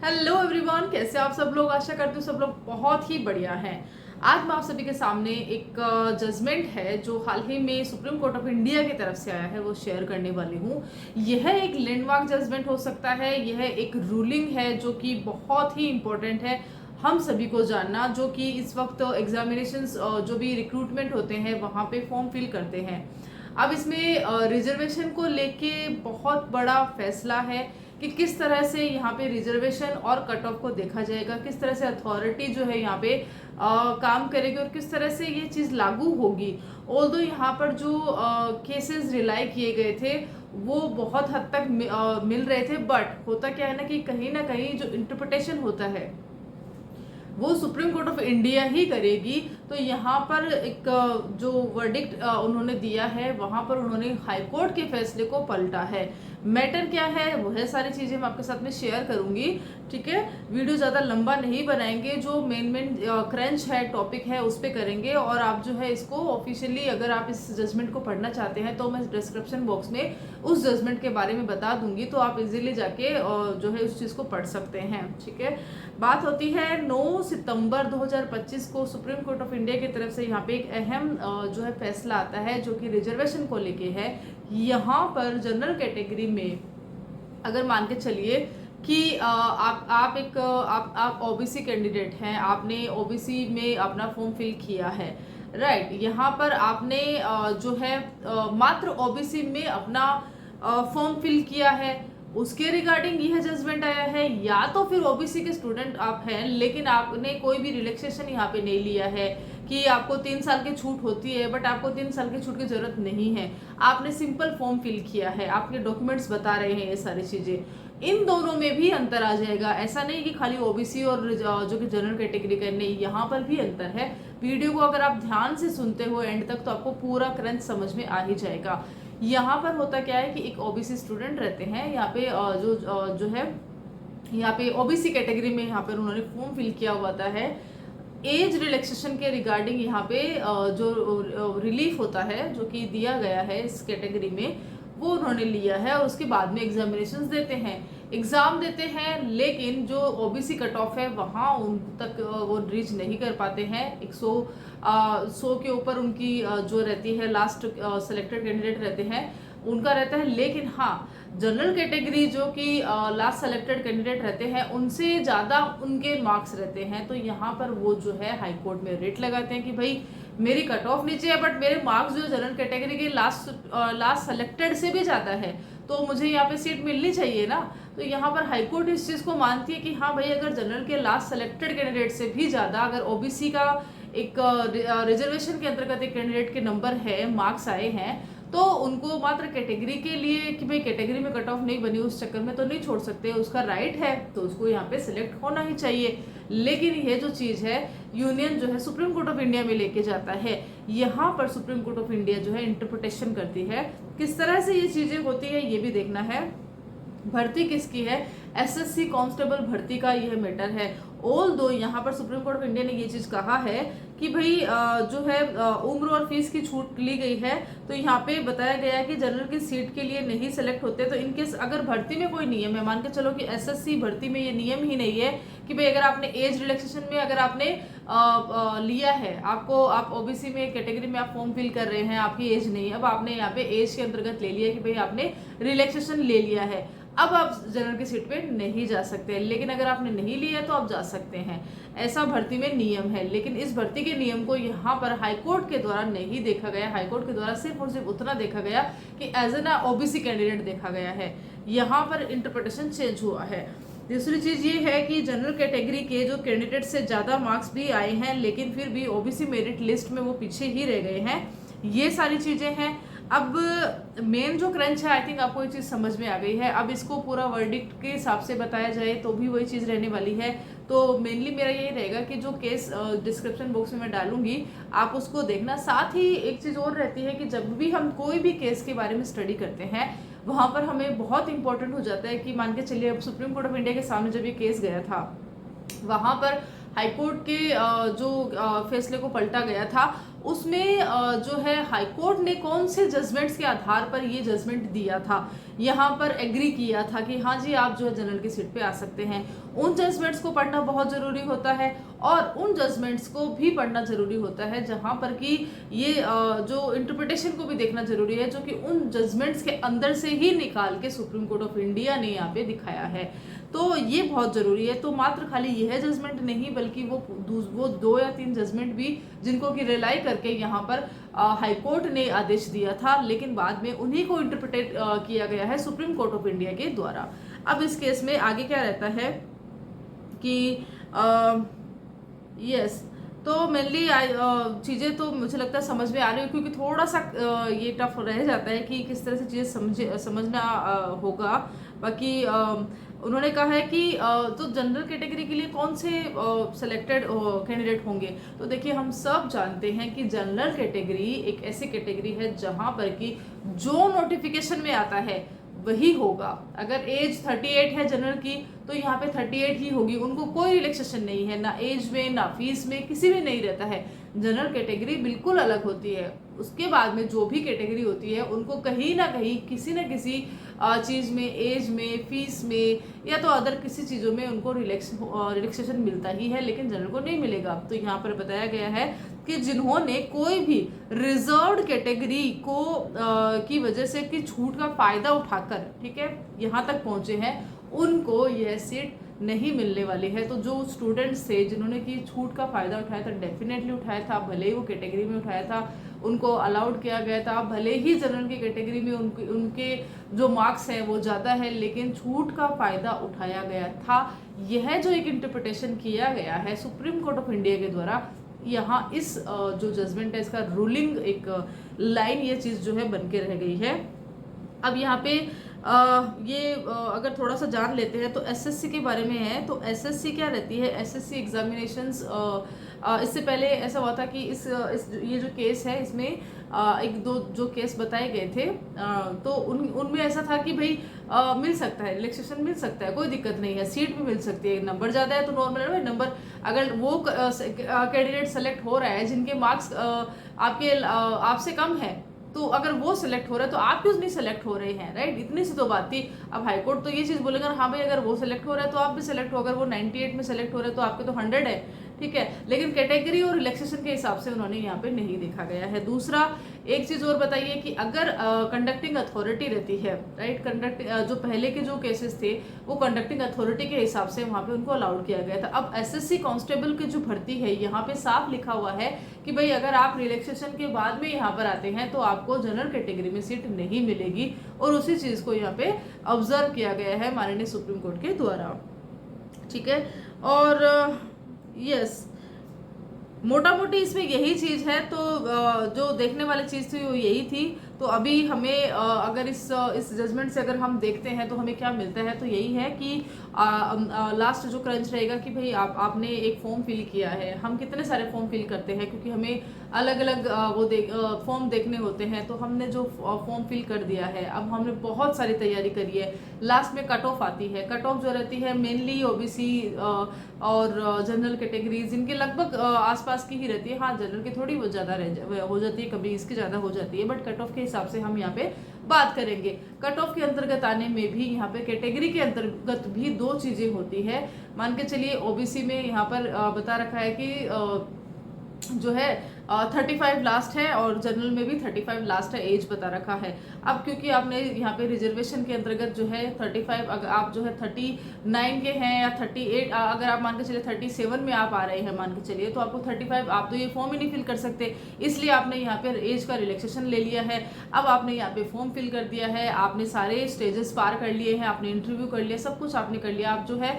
Hello everyone, कैसे आप सब लोग। आशा करती हूँ सब लोग बहुत ही बढ़िया हैं। आज मैं आप सभी के सामने एक जजमेंट है जो हाल ही में सुप्रीम कोर्ट ऑफ इंडिया की तरफ से आया है, वो शेयर करने वाली हूँ। यह एक लैंडमार्क जजमेंट हो सकता है, यह एक रूलिंग है जो कि बहुत ही इम्पोर्टेंट है हम सभी को जानना, जो कि इस वक्त एग्जामिनेशंस जो भी रिक्रूटमेंट होते हैं वहाँ पे फॉर्म फिल करते हैं। अब इसमें रिजर्वेशन को लेके बहुत बड़ा फैसला है कि किस तरह से यहाँ पे रिजर्वेशन और कट ऑफ को देखा जाएगा, किस तरह से अथॉरिटी जो है यहाँ पे काम करेगी और किस तरह से ये चीज़ लागू होगी। ऑल्दो यहाँ पर जो केसेस रिलाई किए गए थे वो बहुत हद तक मिल रहे थे, बट होता क्या है ना कहीं जो इंटरप्रिटेशन होता है वो सुप्रीम कोर्ट ऑफ इंडिया ही करेगी। तो यहाँ पर एक जो वर्डिक्ट उन्होंने दिया है वहाँ पर उन्होंने हाई कोर्ट के फैसले को पलटा है। मैटर क्या है वह सारी चीज़ें मैं आपके साथ में शेयर करूँगी, ठीक है। वीडियो ज़्यादा लंबा नहीं बनाएंगे, जो मेन क्रंच है टॉपिक है उस पर करेंगे। और आप जो है इसको ऑफिशियली अगर आप इस जजमेंट को पढ़ना चाहते हैं तो मैं डिस्क्रिप्शन बॉक्स में उस जजमेंट के बारे में बता दूंगी, तो आप इजीली जाके जो है उस चीज़ को पढ़ सकते हैं, ठीक है। बात होती है 9 सितंबर 2025 को सुप्रीम कोर्ट ऑफ इंडिया की तरफ से यहाँ पे एक अहम जो है फैसला आता है जो कि रिजर्वेशन को लेके है। यहाँ पर जनरल कैटेगरी में अगर मान के चलिए कि आप ओबीसी कैंडिडेट हैं, आपने ओबीसी में अपना फॉर्म फिल किया है, राइट। यहाँ पर आपने जो है मात्र ओबीसी में अपना फॉर्म फिल किया है, उसके रिगार्डिंग यह जजमेंट आया है। या तो फिर ओबीसी के स्टूडेंट आप हैं लेकिन आपने कोई भी रिलैक्सेशन यहाँ पे नहीं लिया है कि आपको 3 साल की छूट होती है, बट आपको 3 साल की छूट की जरूरत नहीं है, आपने सिंपल फॉर्म फिल किया है, आपके डॉक्यूमेंट्स बता रहे हैं ये सारी चीजें, इन दोनों में भी अंतर आ जाएगा। ऐसा नहीं कि खाली ओबीसी और जो कि जनरल कैटेगरी का, नहीं, यहाँ पर भी अंतर है। वीडियो को अगर आप ध्यान से सुनते हो एंड तक तो आपको पूरा क्रंच समझ में आ ही जाएगा। यहाँ पर होता क्या है कि एक ओबीसी स्टूडेंट रहते हैं यहाँ पे जो है यहाँ पे ओबीसी कैटेगरी में यहाँ पर उन्होंने फॉर्म फिल किया हुआ है। एज रिलैक्सेशन के रिगार्डिंग यहाँ पे जो रिलीफ होता है जो कि दिया गया है इस कैटेगरी में, वो उन्होंने लिया है और उसके बाद में एग्जामिनेशंस देते हैं, एग्ज़ाम देते हैं। लेकिन जो ओबीसी कट ऑफ है वहाँ उन तक वो रीच नहीं कर पाते हैं। 100 के ऊपर उनकी जो रहती है लास्ट सेलेक्टेड कैंडिडेट रहते हैं उनका रहता है। लेकिन हाँ, जनरल कैटेगरी जो कि लास्ट सेलेक्टेड कैंडिडेट रहते हैं उनसे ज़्यादा उनके मार्क्स रहते हैं। तो यहाँ पर वो जो है हाई कोर्ट में रेट लगाते हैं कि भाई मेरी कट ऑफ नीचे है बट मेरे मार्क्स जो जनरल कैटेगरी के लास्ट सेलेक्टेड से भी ज़्यादा है, तो मुझे यहाँ पे सीट मिलनी चाहिए ना। तो यहाँ पर हाई कोर्ट इस चीज़ को मानती है कि हाँ भाई, अगर जनरल के लास्ट सेलेक्टेड कैंडिडेट से भी ज़्यादा अगर ओबीसी का एक रिजर्वेशन के अंतर्गत एक कैंडिडेट के नंबर है, मार्क्स आए हैं, तो उनको मात्र कैटेगरी के लिए कि भाई कैटेगरी में कट ऑफ नहीं बनी उस चक्कर में तो नहीं छोड़ सकते, उसका राइट है तो उसको यहाँ पे सिलेक्ट होना ही चाहिए। लेकिन ये जो चीज़ है यूनियन जो है सुप्रीम कोर्ट ऑफ इंडिया में लेके जाता है। यहाँ पर सुप्रीम कोर्ट ऑफ इंडिया जो है इंटरप्रिटेशन करती है, किस तरह से ये चीज़ें होती है ये भी देखना है। भर्ती किसकी है? एसएससी कांस्टेबल भर्ती का यह मैटर है। ऑल दो यहाँ पर सुप्रीम कोर्ट ऑफ इंडिया ने ये चीज कहा है कि भाई जो है उम्र और फीस की छूट ली गई है। तो यहाँ पे बताया गया है कि जनरल की सीट के लिए नहीं सेलेक्ट होते, तो इनकेस अगर भर्ती में कोई नियम है, मान के चलो कि एसएससी भर्ती में ये नियम ही नहीं है कि भाई अगर आपने एज रिलैक्सेशन में अगर आपने लिया है, आप ओबीसी में कैटेगरी में आप फॉर्म फिल कर रहे हैं, आपकी एज नहीं है, अब आपने यहाँ पे एज के अंतर्गत ले लिया कि भाई आपने रिलैक्सेशन ले लिया है, अब आप जनरल की सीट पे नहीं जा सकते। लेकिन अगर आपने नहीं लिया तो आप जा सकते हैं, ऐसा भर्ती में नियम है। लेकिन इस भर्ती के नियम को यहाँ पर हाईकोर्ट के द्वारा नहीं देखा गया। हाईकोर्ट के द्वारा सिर्फ और सिर्फ उतना देखा गया कि एज एन ओबीसी कैंडिडेट देखा गया है। यहाँ पर इंटरप्रिटेशन चेंज हुआ है। दूसरी चीज ये है कि जनरल कैटेगरी के जो कैंडिडेट से ज्यादा मार्क्स भी आए हैं लेकिन फिर भी ओबीसी मेरिट लिस्ट में वो पीछे ही रह गए हैं, ये सारी चीजें हैं। अब मेन जो क्रंच है, आई थिंक आपको ये चीज़ समझ में आ गई है। अब इसको पूरा वर्डिक्ट के हिसाब से बताया जाए तो भी वही चीज़ रहने वाली है। तो मेनली मेरा यही रहेगा कि जो केस डिस्क्रिप्शन बॉक्स में मैं डालूंगी आप उसको देखना। साथ ही एक चीज़ और रहती है कि जब भी हम कोई भी केस के बारे में स्टडी करते हैं वहाँ पर हमें बहुत इंपॉर्टेंट हो जाता है कि मान के चलिए अब सुप्रीम कोर्ट ऑफ इंडिया के सामने जब ये केस गया था वहाँ पर हाईकोर्ट के जो फैसले को पलटा गया था उसमें जो है हाई कोर्ट ने कौन से जजमेंट्स के आधार पर ये जजमेंट दिया था, यहाँ पर एग्री किया था कि हाँ जी आप जो है जनरल की सीट पे आ सकते हैं। उन जजमेंट्स को पढ़ना बहुत ज़रूरी होता है और उन जजमेंट्स को भी पढ़ना ज़रूरी होता है जहाँ पर कि ये जो इंटरप्रिटेशन को भी देखना ज़रूरी है, जो कि उन जजमेंट्स के अंदर से ही निकाल के सुप्रीम कोर्ट ऑफ इंडिया ने यहाँ पे दिखाया है। तो ये बहुत ज़रूरी है। तो मात्र खाली यह जजमेंट नहीं, बल्कि वो 2 या 3 जजमेंट भी जिनको कि रिलाई करके यहाँ पर हाई कोर्ट ने आदेश दिया था, लेकिन बाद में उन्हीं को इंटरप्रिटेट किया गया है सुप्रीम कोर्ट ऑफ इंडिया के द्वारा। अब इस केस में आगे क्या रहता है कि यस, तो मेनली चीज़ें तो मुझे लगता है समझ में आ रही है, क्योंकि थोड़ा सा ये टफ रह जाता है कि किस तरह से चीज़ें समझना होगा। बाकी उन्होंने कहा है कि तो जनरल कैटेगरी के लिए कौन से सिलेक्टेड कैंडिडेट होंगे। तो देखिए हम सब जानते हैं कि जनरल कैटेगरी एक ऐसी कैटेगरी है जहां पर कि जो नोटिफिकेशन में आता है वही होगा। अगर एज 38 है जनरल की तो यहाँ पे 38 ही होगी, उनको कोई रिलैक्सेशन नहीं है, ना एज में ना फीस में, किसी में नहीं रहता है। जनरल कैटेगरी बिल्कुल अलग होती है। उसके बाद में जो भी कैटेगरी होती है उनको कहीं ना कहीं किसी न किसी चीज़ में, एज में, फीस में या तो अदर किसी चीज़ों में उनको रिलैक्सेशन मिलता ही है, लेकिन जनरल को नहीं मिलेगा। तो यहाँ पर बताया गया है कि जिन्होंने कोई भी रिजर्व्ड कैटेगरी को की वजह से कि छूट का फ़ायदा उठाकर, ठीक है, यहाँ तक पहुँचे हैं, उनको यह सीट नहीं मिलने वाली है। तो जो स्टूडेंट्स थे जिन्होंने कि छूट का फ़ायदा उठाया था, डेफिनेटली उठाया था, भले ही वो कैटेगरी में उठाया था, उनको अलाउड किया गया था, भले ही जनरल की कैटेगरी में उनके जो मार्क्स हैं वो ज़्यादा है, लेकिन छूट का फ़ायदा उठाया गया था। यह जो एक इंटरप्रिटेशन किया गया है सुप्रीम कोर्ट ऑफ इंडिया के द्वारा, यहाँ इस जो जजमेंट है, इसका रूलिंग एक लाइन, ये चीज़ जो है बन के रह गई है। अब यहाँ पे अगर थोड़ा सा जान लेते हैं तो एसएससी के बारे में है। तो एसएससी क्या रहती है, एसएससी एग्जामिनेशंस, इससे पहले ऐसा हुआ था कि ये जो केस है इसमें एक दो जो केस बताए गए थे, तो उनमें ऐसा था कि भाई मिल सकता है, रिलैक्सेशन मिल सकता है, कोई दिक्कत नहीं है, सीट भी मिल सकती है, नंबर ज़्यादा है तो नॉर्मल है भाई नंबर। अगर वो कैंडिडेट सेलेक्ट हो रहा है जिनके मार्क्स आपसे कम है, तो अगर वो सिलेक्ट हो रहा है तो आप क्यों नहीं सिलेक्ट हो रहे हैं, राइट? इतनी सी तो बात थी। अब हाईकोर्ट तो ये चीज़ बोलेगा हाँ भाई अगर वो सिलेक्ट हो रहा है तो आप भी सिलेक्ट हो, अगर वो 98 में सिलेक्ट हो रहे हैं तो आपके तो 100 है, ठीक है। लेकिन कैटेगरी और रिलैक्सेशन के हिसाब से उन्होंने यहाँ पे नहीं देखा गया है। दूसरा एक चीज़ और बताइए कि अगर कंडक्टिंग अथॉरिटी रहती है, राइट, जो पहले के जो केसेस थे वो कंडक्टिंग अथॉरिटी के हिसाब से वहाँ पे उनको अलाउड किया गया था। अब एसएससी कांस्टेबल की जो भर्ती है यहाँ पे साफ लिखा हुआ है कि भाई अगर आप रिलैक्सेशन के बाद में यहाँ पर आते हैं तो आपको जनरल कैटेगरी में सीट नहीं मिलेगी, और उसी चीज़ को यहाँ पे ऑब्जर्व किया गया है माननीय सुप्रीम कोर्ट के द्वारा, ठीक है। और यस, मोटा मोटी इसमें यही चीज़ है। तो जो देखने वाली चीज़ थी वो यही थी। तो अभी हमें अगर इस जजमेंट से अगर हम देखते हैं तो हमें क्या मिलता है, तो यही है कि लास्ट जो क्रंच रहेगा कि भाई आपने एक फॉर्म फिल किया है। हम कितने सारे फॉर्म फिल करते हैं, क्योंकि हमें अलग अलग फॉर्म देखने होते हैं। तो हमने जो फॉर्म फिल कर दिया है, अब हमने बहुत सारी तैयारी करी है, लास्ट में कट ऑफ आती है। कट ऑफ जो रहती है मेनली ओबीसी और जनरल कैटेगरी, जिनके लगभग आसपास की ही रहती है। हाँ, जनरल की थोड़ी बहुत ज़्यादा हो जाती है, कभी इसकी ज़्यादा हो जाती है, बट कट ऑफ के हिसाब से हम यहाँ पे बात करेंगे। कट ऑफ के अंतर्गत आने में भी यहाँ पे कैटेगरी के अंतर्गत भी 2 चीज़ें होती है। मान के चलिए ओबीसी में यहाँ पर बता रखा है कि जो है 35 लास्ट है, और जनरल में भी 35 लास्ट है, एज बता रखा है। अब क्योंकि आपने यहाँ पे रिजर्वेशन के अंतर्गत जो है 35, अगर आप जो है 39 के हैं या 38, अगर आप मान के चलिए 37 में आप आ रहे हैं मान के चलिए, तो आपको 35, आप तो ये फॉर्म ही नहीं फिल कर सकते, इसलिए आपने यहाँ पे एज का रिलैक्सेशन ले लिया है। अब आपने यहाँ पे फॉर्म फिल कर दिया है, आपने सारे स्टेजेस पार कर लिए हैं, आपने इंटरव्यू कर लिया, सब कुछ आपने कर लिया। आप जो है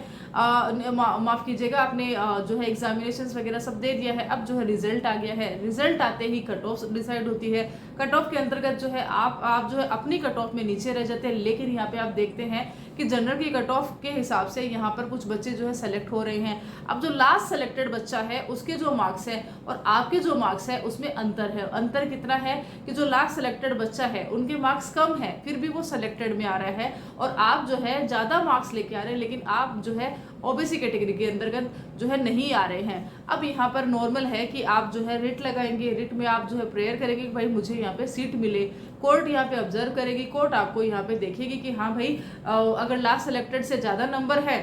माफ़ कीजिएगा, आपने जो है एग्जामिनेशन वगैरह सब दे दिया है। अब जो है रिजल्ट आ गया है, रिजल्ट आते ही कट ऑफ डिसाइड होती है। कट ऑफ के अंतर्गत जो है आप जो है अपनी कट ऑफ में नीचे रह जाते हैं। लेकिन यहाँ पे आप देखते हैं कि जनरल की कट ऑफ के हिसाब से यहाँ पर कुछ बच्चे जो है सेलेक्ट हो रहे हैं। अब जो लास्ट सेलेक्टेड बच्चा है उसके जो मार्क्स है और आपके जो मार्क्स है उसमें अंतर है। अंतर कितना है कि जो लास्ट सेलेक्टेड बच्चा है उनके मार्क्स कम है, फिर भी वो सेलेक्टेड में आ रहा है, और आप जो है ज़्यादा मार्क्स लेके आ रहे हैं लेकिन आप जो है ओबीसी कैटेगरी के अंतर्गत जो है नहीं आ रहे हैं। अब यहाँ पर नॉर्मल है कि आप जो है रिट लगाएंगे, रिट में आप जो है प्रेयर करेंगे कि भाई मुझे यहाँ पे सीट मिले। कोर्ट यहाँ पे ऑब्जर्व करेगी, कोर्ट आपको यहाँ पे देखेगी कि हाँ भाई अगर लास्ट सेलेक्टेड से ज़्यादा नंबर है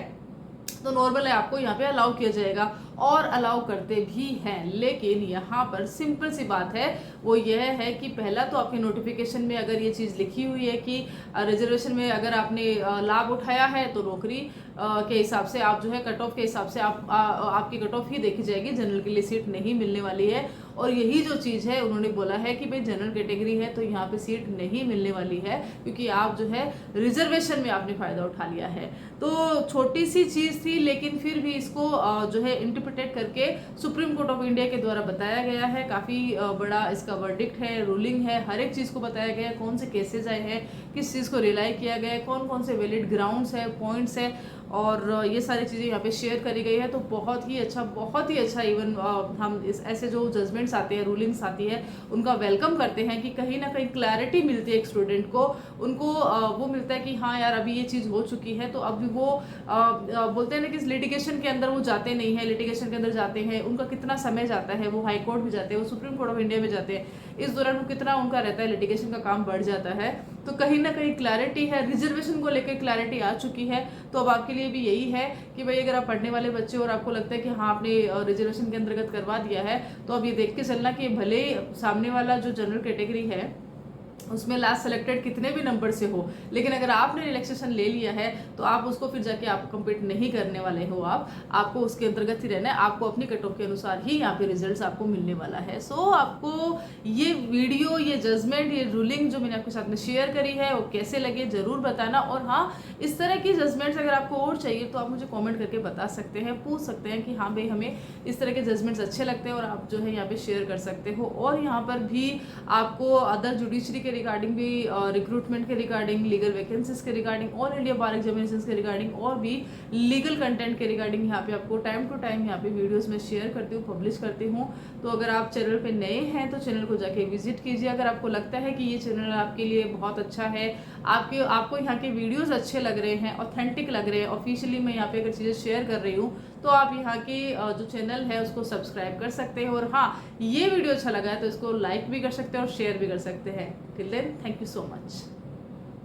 तो नॉर्मल है, आपको यहाँ पे अलाउ किया जाएगा, और अलाउ करते भी हैं। लेकिन यहाँ पर सिंपल सी बात है, वो यह है कि पहला तो आपके नोटिफिकेशन में अगर ये चीज़ लिखी हुई है कि रिजर्वेशन में अगर आपने लाभ उठाया है तो नौकरी के हिसाब से आप जो है कट ऑफ के हिसाब से आपकी कट ऑफ ही देखी जाएगी, जनरल के लिए सीट नहीं मिलने वाली है। और यही जो चीज़ है उन्होंने बोला है कि भाई जनरल कैटेगरी है तो यहाँ पे सीट नहीं मिलने वाली है, क्योंकि आप जो है रिजर्वेशन में आपने फ़ायदा उठा लिया है। तो छोटी सी चीज़ थी, लेकिन फिर भी इसको जो है इंटरप्रिटेट करके सुप्रीम कोर्ट ऑफ इंडिया के द्वारा बताया गया है। काफ़ी बड़ा इसका वर्डिक्ट है, रूलिंग है, हर एक चीज़ को बताया गया है, कौन से केसेज आए हैं, किस चीज़ को रिलाई किया गया है, कौन कौन से वैलिड ग्राउंड्स है, पॉइंट्स है, और ये सारी चीज़ें यहाँ पे शेयर करी गई है। तो बहुत ही अच्छा इवन हम इस ऐसे जो जजमेंट्स आते हैं, रूलिंग्स आती है, उनका वेलकम करते हैं कि कहीं ना कहीं क्लैरिटी मिलती है एक स्टूडेंट को, उनको वो मिलता है कि हाँ यार अभी ये चीज़ हो चुकी है। तो अभी वो बोलते हैं ना कि लिटिगेशन के अंदर वो जाते नहीं है, लिटिगेशन के अंदर जाते हैं, उनका कितना समय जाता है, वो हाई कोर्ट भी जाते हैं, वो सुप्रीम कोर्ट ऑफ इंडिया में जाते हैं, इस दौरान वो कितना उनका रहता है, लिटिगेशन का काम बढ़ जाता है। तो कहीं ना कहीं क्लैरिटी है, रिजर्वेशन को लेकर क्लैरिटी आ चुकी है। तो अब आपके लिए भी यही है कि भाई अगर आप पढ़ने वाले बच्चे और आपको लगता है कि हाँ आपने रिजर्वेशन के अंतर्गत करवा दिया है, तो अब ये देख के चलना कि भले सामने वाला जो जनरल कैटेगरी है उसमें लास्ट सेलेक्टेड कितने भी नंबर से हो, लेकिन अगर आपने रिलैक्सेशन ले लिया है तो आप उसको फिर जाके आप कंप्लीट नहीं करने वाले हो। आपको उसके अंतर्गत ही रहना है, आपको अपनी कट ऑफ के अनुसार ही यहाँ पे रिजल्ट्स आपको मिलने वाला है। सो आपको ये वीडियो, ये जजमेंट, ये रूलिंग जो मैंने आपके साथ में शेयर करी है वो कैसे लगे ज़रूर बताना। और हाँ, इस तरह की जजमेंट्स अगर आपको और चाहिए तो आप मुझे कॉमेंट करके बता सकते हैं, पूछ सकते हैं कि हाँ भाई हमें इस तरह के जजमेंट्स अच्छे लगते हैं, और आप जो है यहाँ पे शेयर कर सकते हो। और यहाँ पर भी आपको अदर जुडिशरी के रिगार्डिंग भी, रिक्रूटमेंट के रिगार्डिंग, लीगल वैकेंसीज के रिगार्डिंग, ऑल इंडिया बार एग्जामिनेशंस के रिगार्डिंग, और भी लीगल कंटेंट के रिगार्डिंग यहाँ पे आपको टाइम टू टाइम यहाँ पे वीडियोस में शेयर करती हूँ, पब्लिश करती हूँ। तो अगर आप चैनल पे नए हैं तो चैनल को जाके विजिट कीजिए। अगर आपको लगता है कि ये चैनल आपके लिए बहुत अच्छा है, आपको यहाँ के वीडियोज़ अच्छे लग रहे हैं, ऑथेंटिक लग रहे हैं, ऑफिशियली मैं यहाँ पे अगर चीज़ें शेयर कर रही हूँ, तो आप यहाँ की जो चैनल है उसको सब्सक्राइब कर सकते हैं। और हाँ, ये वीडियो अच्छा लगा है तो इसको लाइक भी कर सकते हैं और शेयर भी कर सकते हैं। Till then, thank you so much.